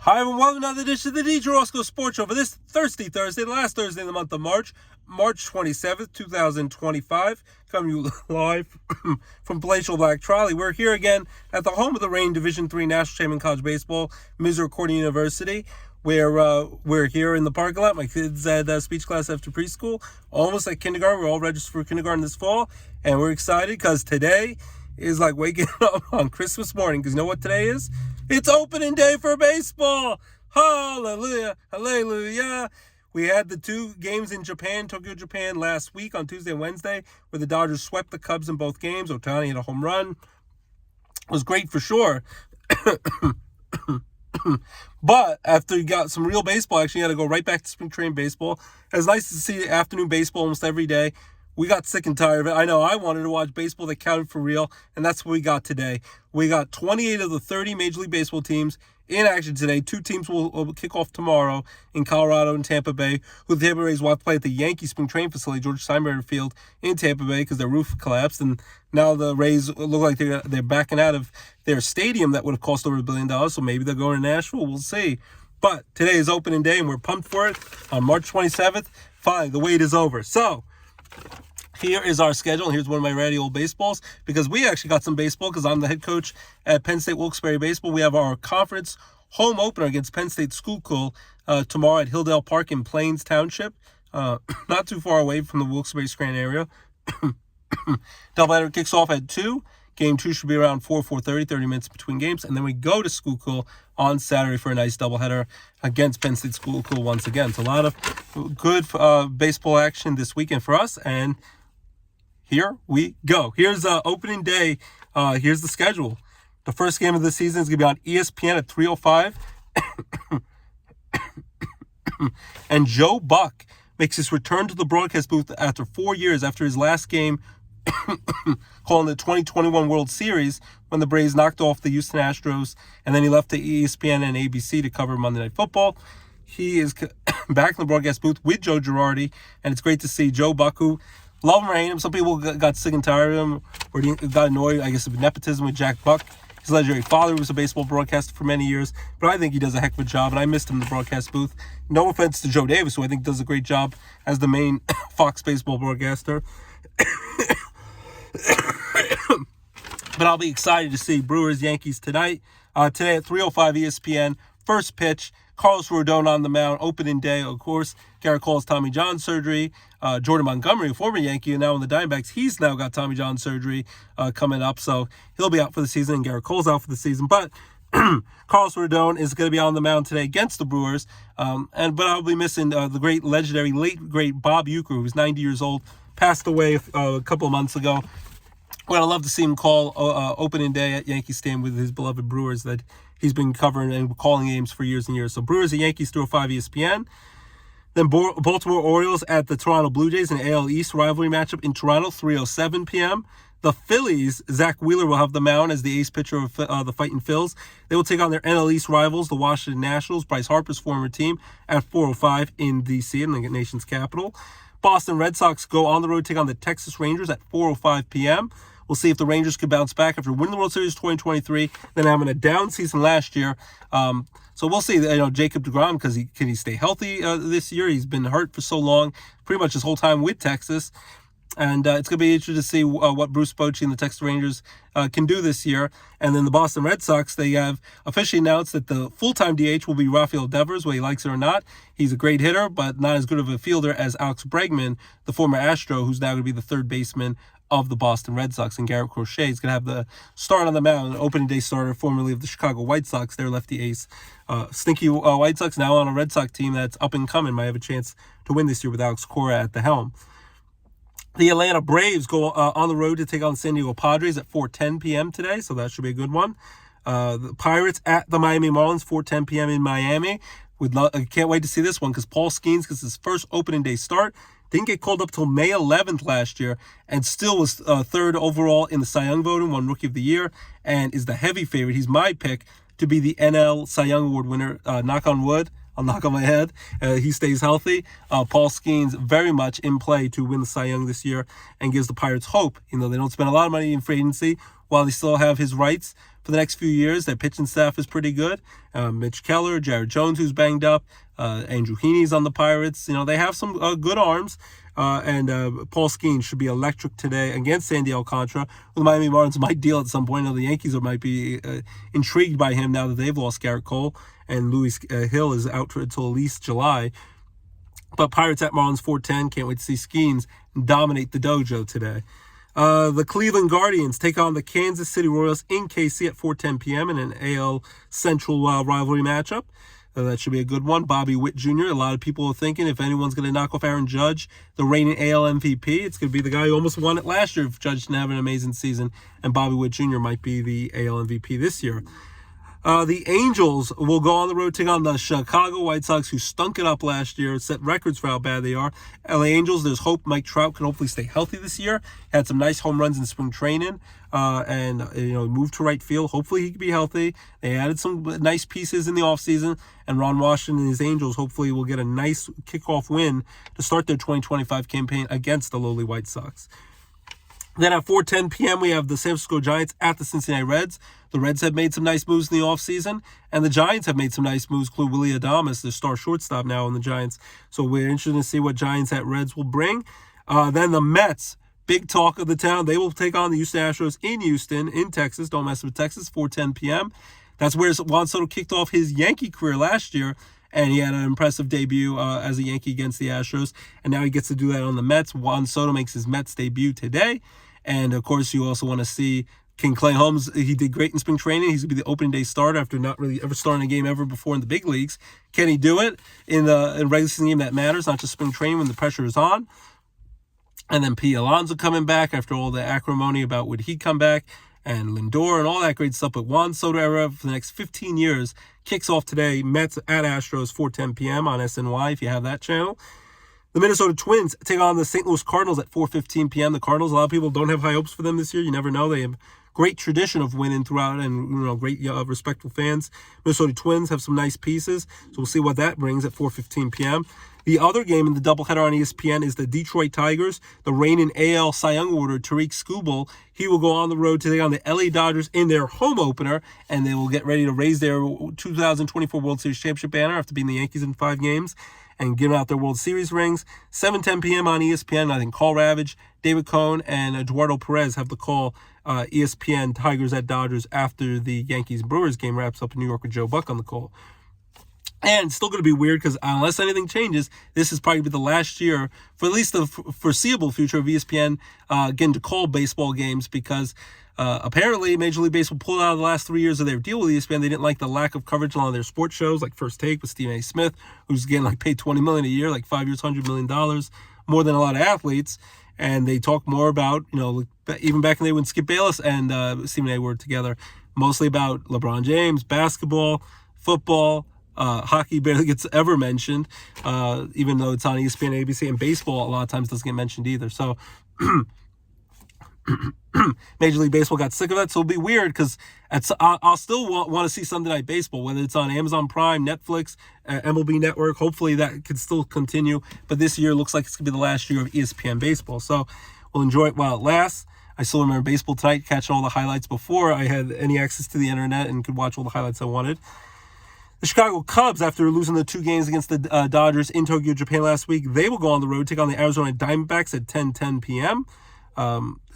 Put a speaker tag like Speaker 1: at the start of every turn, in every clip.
Speaker 1: Hi everyone, welcome to another edition of the DJ Roscoe Sports Show for this Thursday, the last Thursday in the month of March 27th, 2025, coming to you live from Palatial Black Trolley. We're here again at the home of the Reigning Division III National Champion College Baseball, Misericordia University, where we're here in the parking lot. My kids had speech class after preschool, almost like kindergarten. We're all registered for kindergarten this fall, and we're excited because today is like waking up on Christmas morning, because you know what today is? It's opening day for baseball. Hallelujah, hallelujah. We had the two games in Japan, Tokyo, Japan, last week on Tuesday and Wednesday, where the Dodgers swept the Cubs in both games. Ohtani had a home run. It was great for sure. But after you got some real baseball action, you had to go right back to spring training baseball. It was nice to see afternoon baseball almost every day. We got sick and tired of it. I know I wanted to watch baseball that counted for real, and that's what we got today. We got 28 of the 30 Major League Baseball teams in action today. Two teams will kick off tomorrow in Colorado and Tampa Bay, who the Tampa Rays will have to play at the Yankee spring training facility, George Steinbrenner Field in Tampa Bay, because their roof collapsed, and now the Rays look like they're backing out of their stadium that would have cost over $1 billion, so maybe they're going to Nashville. We'll see. But today is opening day, and we're pumped for it on March 27th. Finally, the wait is over. So here is our schedule, and here's one of my ratty old baseballs, because we actually got some baseball, because I'm the head coach at Penn State Wilkes-Barre Baseball. We have our conference home opener against Penn State Schuylkill tomorrow at Hilldale Park in Plains Township, not too far away from the Wilkes-Barre Scranton area. Doubleheader kicks off at 2. Game 2 should be around 4:30, 30 minutes between games, and then we go to Schuylkill on Saturday for a nice doubleheader against Penn State Schuylkill once again. It's a lot of good baseball action this weekend for us, and here we go. Here's opening day. Here's the schedule. The first game of the season is going to be on ESPN at 3:05. And Joe Buck makes his return to the broadcast booth after 4 years after his last game calling the 2021 World Series, when the Braves knocked off the Houston Astros, and then he left to ESPN and ABC to cover Monday Night Football. He is back in the broadcast booth with Joe Girardi, and it's great to see Joe Buck, who, love him or hate him, some people got sick and tired of him, or got annoyed, I guess, of nepotism with Jack Buck. His legendary father was a baseball broadcaster for many years, but I think he does a heck of a job, and I missed him in the broadcast booth. No offense to Joe Davis, who I think does a great job as the main Fox baseball broadcaster. But I'll be excited to see Brewers-Yankees tonight. Today at 3:05 ESPN, first pitch, Carlos Rodon on the mound, opening day, of course. Garrett Cole's Tommy John surgery. Jordan Montgomery, a former Yankee, and now in the Diamondbacks, he's now got Tommy John surgery coming up, so he'll be out for the season, and Garrett Cole's out for the season. But Carlos Rodon is going to be on the mound today against the Brewers, but I'll be missing the great, legendary, late, great Bob Uecker, who's 90 years old, passed away a couple of months ago. Well, I'd love to see him call opening day at Yankee Stadium with his beloved Brewers that he's been covering and calling games for years and years. So Brewers and Yankees 3:05 ESPN. Then Baltimore Orioles at the Toronto Blue Jays, an AL East rivalry matchup in Toronto, 3:07 p.m. The Phillies, Zach Wheeler will have the mound as the ace pitcher of the Fighting Phils. They will take on their NL East rivals, the Washington Nationals, Bryce Harper's former team, at 4:05 in D.C., in the nation's capital. Boston Red Sox go on the road to take on the Texas Rangers at 4:05 p.m. We'll see if the Rangers could bounce back after winning the World Series 2023, then having a down season last year. So we'll see. Jacob deGrom, because can he stay healthy this year? He's been hurt for so long, pretty much his whole time with Texas. And it's going to be interesting to see what Bruce Bochy and the Texas Rangers can do this year. And then the Boston Red Sox, they have officially announced that the full-time DH will be Rafael Devers, whether he likes it or not. He's a great hitter, but not as good of a fielder as Alex Bregman, the former Astro, who's now going to be the third baseman of the Boston Red Sox. And Garrett Crochet is going to have the start on the mound, an opening day starter, formerly of the Chicago White Sox, their lefty ace. Stinky White Sox now on a Red Sox team that's up and coming, might have a chance to win this year with Alex Cora at the helm. The Atlanta Braves go on the road to take on San Diego Padres at 4:10 p.m. today, so that should be a good one. The Pirates at the Miami Marlins, 4:10 p.m. in Miami. I can't wait to see this one, because Paul Skeens gets his first opening day start. Didn't get called up till May 11th last year, and still was third overall in the Cy Young voting, won Rookie of the Year, and is the heavy favorite. He's my pick to be the NL Cy Young Award winner. Knock on wood. I'll knock on my head. He stays healthy. Paul Skeens very much in play to win the Cy Young this year, and gives the Pirates hope. They don't spend a lot of money in free agency while they still have his rights. for the next few years. Their pitching staff is pretty good. Mitch Keller, Jared Jones, who's banged up, Andrew Heaney's on the Pirates. They have some good arms. And Paul Skeens should be electric today against Sandy Alcantara. The Miami Marlins might deal at some point. The Yankees might be intrigued by him now that they've lost Garrett Cole, and Luis Hill is out until at least July. But Pirates at Marlins 4:10. Can't wait to see Skeens dominate the dojo today. The Cleveland Guardians take on the Kansas City Royals in KC at 4:10 p.m. in an AL Central rivalry matchup. That should be a good one. Bobby Witt Jr., a lot of people are thinking if anyone's going to knock off Aaron Judge, the reigning AL MVP, it's going to be the guy who almost won it last year if Judge didn't have an amazing season, and Bobby Witt Jr. might be the AL MVP this year. The Angels will go on the road, take on the Chicago White Sox, who stunk it up last year, set records for how bad they are. LA Angels, there's hope Mike Trout can hopefully stay healthy this year. Had some nice home runs in spring training, and moved to right field. Hopefully he can be healthy. They added some nice pieces in the offseason, and Ron Washington and his Angels hopefully will get a nice kickoff win to start their 2025 campaign against the lowly White Sox. Then at 4:10 p.m., we have the San Francisco Giants at the Cincinnati Reds. The Reds have made some nice moves in the offseason, and the Giants have made some nice moves, including Willie Adames, the star shortstop now in the Giants. So we're interested to see what Giants at Reds will bring. Then the Mets, big talk of the town. They will take on the Houston Astros in Houston, in Texas. Don't mess with Texas, 4:10 p.m. That's where Juan Soto kicked off his Yankee career last year, and he had an impressive debut as a Yankee against the Astros, and now he gets to do that on the Mets. Juan Soto makes his Mets debut today, and of course you also want to see King Clay Holmes. He did great in spring training. He's going to be the opening day starter after not really ever starting a game ever before in the big leagues. Can he do it in a regular season game that matters, not just spring training when the pressure is on? And then P. Alonso coming back after all the acrimony about would he come back, and Lindor and all that great stuff. But Juan Soto era for the next 15 years kicks off today. Mets at Astros, 4:10 p.m. on SNY if you have that channel. The Minnesota Twins take on the St. Louis Cardinals at 4:15 p.m. The Cardinals, a lot of people don't have high hopes for them this year. You never know. They have great tradition of winning throughout, and great respectful fans. Minnesota Twins have some nice pieces, so we'll see what that brings at 4:15 p.m. The other game in the doubleheader on ESPN is the Detroit Tigers, the reigning AL Cy Young Award, Tariq Skubal. He will go on the road to take on the LA Dodgers in their home opener, and they will get ready to raise their 2024 World Series championship banner after beating the Yankees in 5 games and giving out their World Series rings. 7:10 p.m. on ESPN. I think Carl Ravage, David Cohn, and Eduardo Perez have the call. ESPN Tigers at Dodgers after the Yankees-Brewers game wraps up in New York with Joe Buck on the call. And it's still going to be weird because unless anything changes, this is probably the last year, for at least the foreseeable future, of ESPN getting to call baseball games because apparently Major League Baseball pulled out of the last 3 years of their deal with ESPN. They didn't like the lack of coverage on their sports shows like First Take with Stephen A. Smith, who's getting paid $20 million a year, 5 years, $100 million, more than a lot of athletes. And they talk more about, even back in the day when Skip Bayless and Stephen A. were together, mostly about LeBron James, basketball, football. Hockey barely gets ever mentioned, even though it's on ESPN, ABC, and baseball a lot of times doesn't get mentioned either. So Major League Baseball got sick of it, so it'll be weird because I'll still want to see Sunday Night Baseball, whether it's on Amazon Prime, Netflix, MLB Network. Hopefully that could still continue, but this year looks like it's going to be the last year of ESPN Baseball, so we'll enjoy it while it lasts. I still remember Baseball Tonight, catching all the highlights before I had any access to the internet and could watch all the highlights I wanted. The Chicago Cubs, after losing the 2 games against the Dodgers in Tokyo, Japan last week, they will go on the road, take on the Arizona Diamondbacks at 10:10 p.m.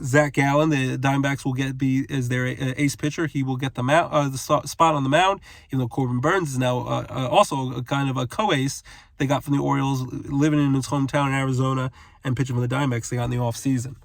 Speaker 1: Zach Gallen, the Diamondbacks will be as their ace pitcher. He will get the spot on the mound, even though Corbin Burns is now also a kind of a co-ace they got from the Orioles, living in his hometown in Arizona and pitching for the Diamondbacks they got in the offseason.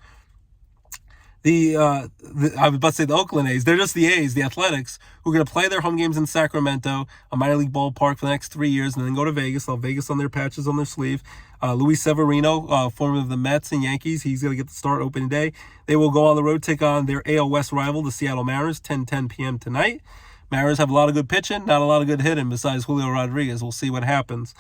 Speaker 1: I was about to say the Oakland A's. They're just the A's, the Athletics, who are going to play their home games in Sacramento, a minor league ballpark, for the next 3 years, and then go to Vegas. They'll have Vegas on their patches on their sleeve. Luis Severino, former of the Mets and Yankees, he's going to get the start opening day. They will go on the road, take on their AL West rival, the Seattle Mariners, 10:10 p.m. tonight. Mariners have a lot of good pitching, not a lot of good hitting besides Julio Rodriguez. We'll see what happens.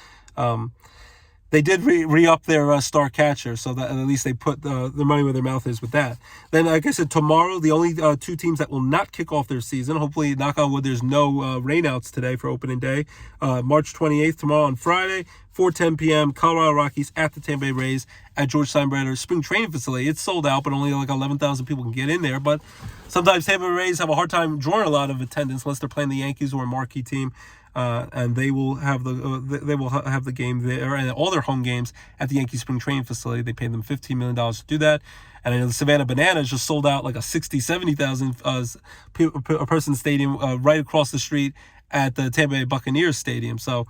Speaker 1: They did re-up their star catcher, so that at least they put their money where their mouth is with that. Then, like I said, tomorrow, the only 2 teams that will not kick off their season, hopefully, knock on wood, there's no rainouts today for opening day. March 28th, tomorrow on Friday, 4:10 p.m., Colorado Rockies at the Tampa Bay Rays at George Steinbrenner spring training facility. It's sold out, but only like 11,000 people can get in there. But sometimes Tampa Bay Rays have a hard time drawing a lot of attendance unless they're playing the Yankees or a marquee team. And they will have the game there and all their home games at the Yankee spring training facility. They paid them $15 million to do that. And I know the Savannah Bananas just sold out like a 70,000 person stadium right across the street at the Tampa Bay Buccaneers Stadium. So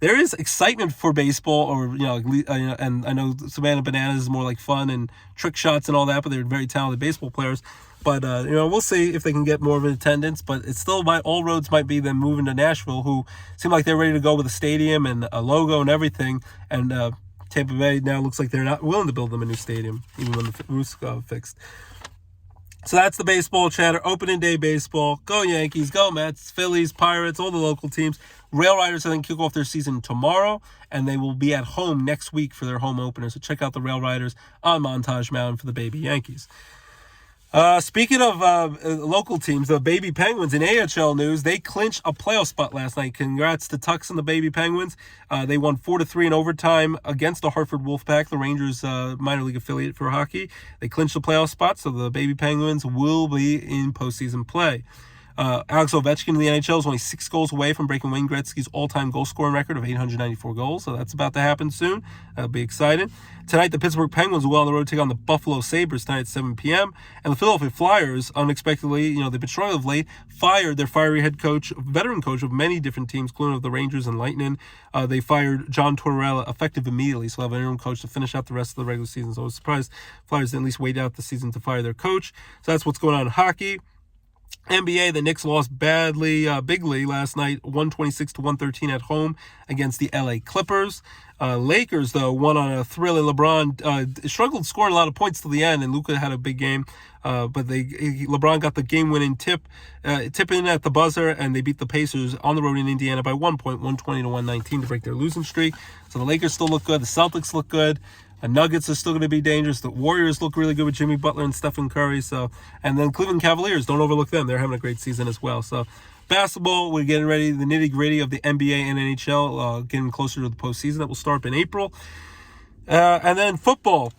Speaker 1: there is excitement for baseball, or and I know Savannah Bananas is more like fun and trick shots and all that, but they're very talented baseball players. But we'll see if they can get more of an attendance. But it's still all roads might be them moving to Nashville, who seem like they're ready to go with a stadium and a logo and everything. And Tampa Bay now looks like they're not willing to build them a new stadium, even when the roof's fixed. So that's the baseball chatter. Opening day baseball. Go Yankees, go Mets, Phillies, Pirates, all the local teams. Rail Riders, I think, kick off their season tomorrow, and they will be at home next week for their home opener. So check out the Rail Riders on Montage Mountain for the baby Yankees. Speaking of local teams, the Baby Penguins in AHL news, they clinched a playoff spot last night. Congrats to Tux and the Baby Penguins. They won 4-3 in overtime against the Hartford Wolfpack, the Rangers minor league affiliate for hockey. They clinched the playoff spot, so the Baby Penguins will be in postseason play. Alex Ovechkin in the NHL is only 6 goals away from breaking Wayne Gretzky's all-time goal-scoring record of 894 goals, so that's about to happen soon. That'll be exciting. Tonight, the Pittsburgh Penguins will go on the road to take on the Buffalo Sabres tonight at 7 p.m., and the Philadelphia Flyers, unexpectedly, they've been struggling of late, fired their fiery head coach, veteran coach of many different teams, including of the Rangers and Lightning. They fired John Tortorella effective immediately, so they'll have an interim coach to finish out the rest of the regular season. So I was surprised Flyers didn't at least wait out the season to fire their coach. So that's what's going on in hockey. NBA, the Knicks lost bigly last night, 126-113 at home against the LA Clippers. Lakers, though, won on a thrill, and LeBron struggled scoring a lot of points till the end, and Luka had a big game. But LeBron got the game-winning tip in at the buzzer, and they beat the Pacers on the road in Indiana by 1 point, 120-119 to break their losing streak. So the Lakers still look good. The Celtics look good. The Nuggets are still going to be dangerous. The Warriors look really good with Jimmy Butler and Stephen Curry. And then Cleveland Cavaliers, don't overlook them. They're having a great season as well. So basketball, we're getting ready, the nitty-gritty of the NBA and NHL, getting closer to the postseason that will start in April. And then football.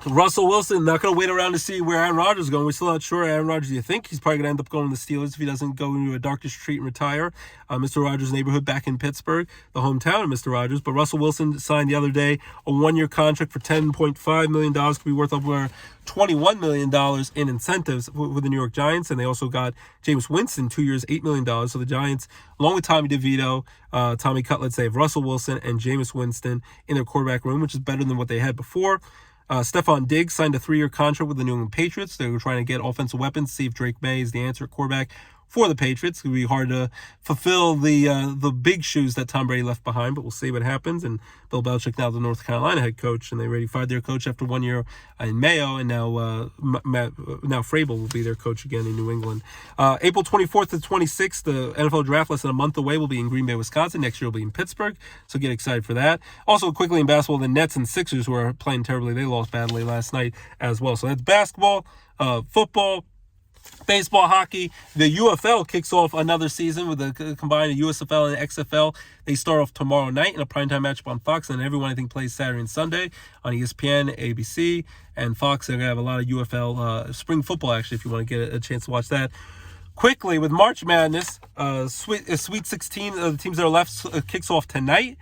Speaker 1: Russell Wilson, not going to wait around to see where Aaron Rodgers is going. We're still not sure. Aaron Rodgers, do you think? He's probably going to end up going to the Steelers if he doesn't go into a darkest retreat and retire. Mr. Rodgers' neighborhood back in Pittsburgh, the hometown of Mr. Rodgers. But Russell Wilson signed the other day a 1-year contract for $10.5 million. Could be worth over $21 million in incentives with the New York Giants. And they also got Jameis Winston, 2 years, $8 million. So the Giants, along with Tommy DeVito, Tommy Cutlets, they have Russell Wilson and Jameis Winston in their quarterback room, which is better than what they had before. Stephon Diggs signed a 3-year contract with the New England Patriots. They were trying to get offensive weapons, see if Drake May is the answer at quarterback for the Patriots. It would be hard to fulfill the big shoes that Tom Brady left behind, but we'll see what happens. And Bill Belichick, now the North Carolina head coach, and they already fired their coach after 1 year in Mayo, and now Vrabel will be their coach again in New England. April 24th to 26th, the NFL Draft, less than a month away, will be in Green Bay, Wisconsin. Next year will be in Pittsburgh, so get excited for that. Also, quickly in basketball, the Nets and Sixers, who are playing terribly, they lost badly last night as well. So that's basketball, football, baseball, hockey. The UFL kicks off another season with a combined USFL and XFL. They start off tomorrow night in a primetime matchup on Fox, and everyone, I think, plays Saturday and Sunday on ESPN, ABC, and Fox. They're going to have a lot of UFL spring football, actually, if you want to get a chance to watch that. Quickly, with March Madness, Sweet 16 of the teams that are left kicks off tonight.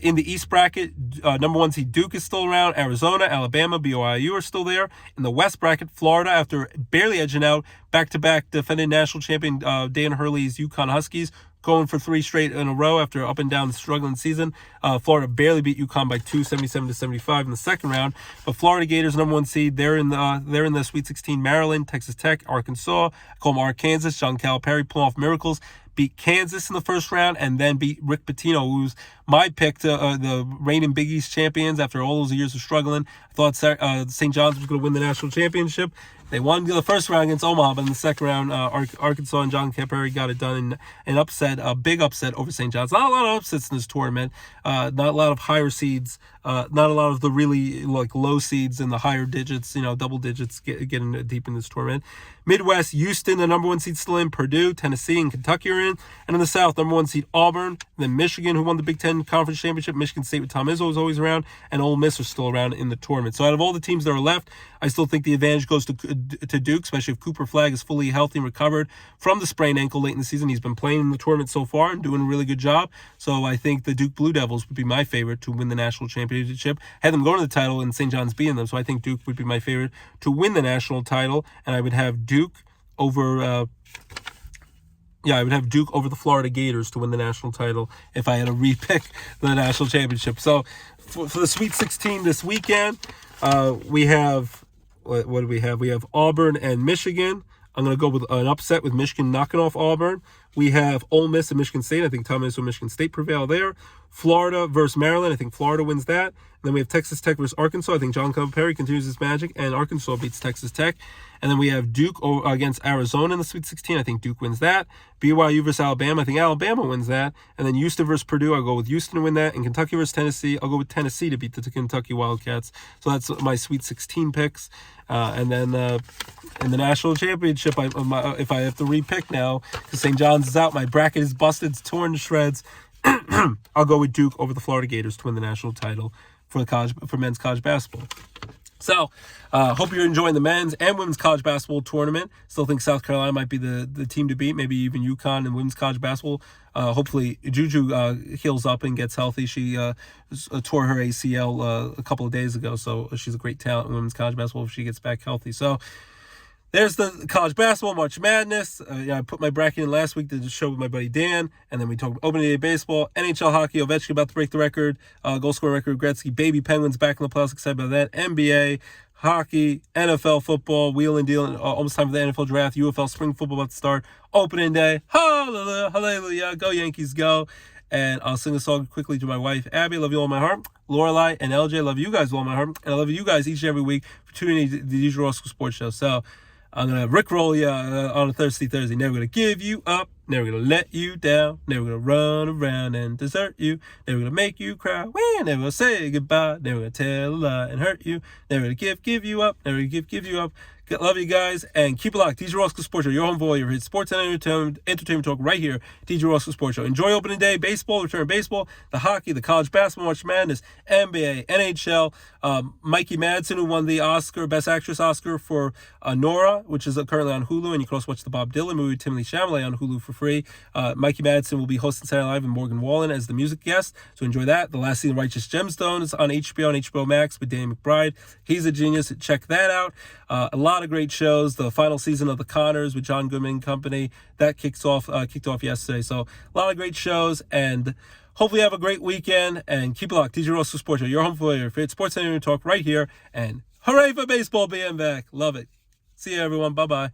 Speaker 1: In the East bracket, number 1 seed Duke is still around. Arizona, Alabama, BYU are still there. In the West bracket, Florida, after barely edging out back-to-back defending national champion Dan Hurley's UConn Huskies, going for 3 straight in a row after up and down struggling season. Florida barely beat UConn by 2, 77-75 in the second round. But Florida Gators, number 1 seed, they're in the Sweet 16. Maryland, Texas Tech, Arkansas, I call them Arkansas. John Calipari pulling off miracles. Beat Kansas in the first round and then beat Rick Pitino, who's my pick to the reigning Big East champions after all those years of struggling. I thought St. John's was going to win the national championship. They won the first round against Omaha, but in the second round, Arkansas and John Calipari got it done in an upset, a big upset over St. John's. Not a lot of upsets in this tournament. Not a lot of higher seeds. Not a lot of the really like low seeds in the higher digits, double digits getting deep in this tournament. Midwest, Houston, the number 1 seed still in. Purdue, Tennessee, and Kentucky are in. And in the South, number 1 seed Auburn, then Michigan, who won the Big Ten Conference Championship. Michigan State with Tom Izzo is always around, and Ole Miss are still around in the tournament. So out of all the teams that are left, I still think the advantage goes to Duke, especially if Cooper Flagg is fully healthy and recovered from the sprained ankle late in the season. He's been playing in the tournament so far and doing a really good job. So I think the Duke Blue Devils would be my favorite to win the national championship. I had them going to the title and St. John's beating them, so I think Duke would be my favorite to win the national title, and I would have Duke over I would have Duke over the Florida Gators to win the national title if I had to repick the national championship. So for the Sweet 16 this weekend, we have, what do we have? We have Auburn and Michigan. I'm going to go with an upset with Michigan knocking off Auburn. We have Ole Miss and Michigan State. I think Tom Izzo and Michigan State prevail there. Florida versus Maryland. I think Florida wins that. And then we have Texas Tech versus Arkansas. I think John Calipari continues his magic, and Arkansas beats Texas Tech. And then we have Duke against Arizona in the Sweet 16. I think Duke wins that. BYU versus Alabama. I think Alabama wins that. And then Houston versus Purdue. I'll go with Houston to win that. And Kentucky versus Tennessee. I'll go with Tennessee to beat the Kentucky Wildcats. So that's my Sweet 16 picks. And then in the national championship, if I have to repick now, because St. John's is out, my bracket is busted, it's torn to shreds. I'll go with Duke over the Florida Gators to win the national title for men's college basketball. So, hope you're enjoying the men's and women's college basketball tournament. Still think South Carolina might be the team to beat, maybe even UConn in women's college basketball. Hopefully, Juju heals up and gets healthy. She tore her ACL a couple of days ago, so she's a great talent in women's college basketball if she gets back healthy. So, there's the college basketball, March Madness. I put my bracket in last week to show with my buddy Dan, and then we talked opening day baseball, NHL hockey, Ovechkin about to break the record, goal scoring record, Gretzky, baby Penguins back in the playoffs, excited about that, NBA, hockey, NFL football, wheel and deal, almost time for the NFL draft, UFL spring football about to start, opening day, hallelujah, hallelujah, go Yankees, go. And I'll sing a song quickly to my wife, Abby. I love you all in my heart. Lorelai and LJ, I love you guys all in my heart. And I love you guys each and every week for tuning in to the DJ Roscoe Sports Show. So, I'm going to rickroll you on a Thursday. Never going to give you up. Never going to let you down. Never going to run around and desert you. Never going to make you cry. Never going to say goodbye. Never going to tell a lie and hurt you. Never going to give you up. Never going to give you up. Love you guys, and keep it locked. DJ Roscoe Sports Show, your home for your sports and entertainment talk right here, DJ Roscoe Sports Show. Enjoy opening day, baseball, return baseball, the hockey, the college basketball, March Madness, NBA, NHL. Mikey Madsen, who won the Best Actress Oscar for Nora, which is currently on Hulu, and you can also watch the Bob Dylan movie with Timothy Chalamet on Hulu for free. Mikey Madsen will be hosting Saturday Night Live with Morgan Wallen as the music guest, so enjoy that. The last season of Righteous Gemstones on HBO and HBO Max with Danny McBride. He's a genius. Check that out. A lot of great shows. The final season of The Connors with John Goodman and Company that kicked off yesterday. So a lot of great shows, and hopefully have a great weekend. And keep it locked. DJ Roscoe Sports Show, your home for your favorite sports and entertainment talk right here. And hooray for baseball being back! Love it. See you everyone. Bye bye.